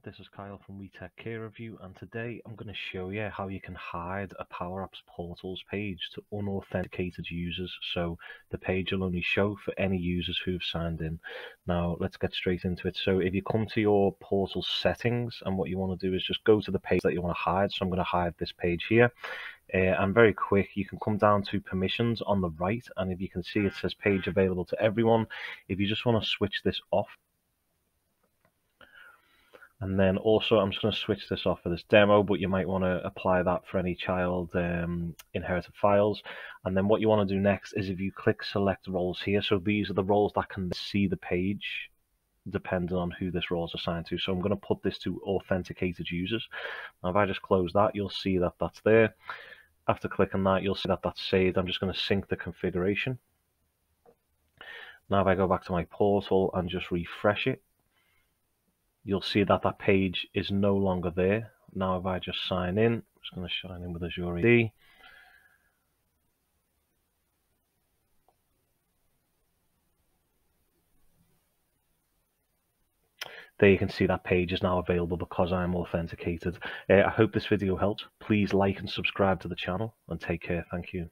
this is Kyle from WeTechCareOfYou, and today I'm going to show you how you can hide a PowerApps portals page to unauthenticated users. So the page will only show for any users who have signed in. Now let's get straight into it. So if you come to your portal settings, and what you want to do is just go to the page that you want to hide. So I'm going to hide this page here. And very quick, you can come down to permissions on the right, and if you can see, it says page available to everyone. If you just want to switch this off, and then also I'm just going to switch this off for this demo, but you might want to apply that for any child inherited files. And then what you want to do next is if you click select roles here, so these are the roles that can see the page depending on who this role is assigned to. So I'm going to put this to authenticated users. Now if I just close that, you'll see that that's there. After clicking that, you'll see that that's saved. I'm just going to sync the configuration. Now if I go back to my portal and just refresh it, you'll see that that page is no longer there. Now if I just sign in, I'm just going to sign in with Azure AD. There you can see that page is now available because I'm authenticated. I hope this video helped. Please like and subscribe to the channel, and take care. Thank you.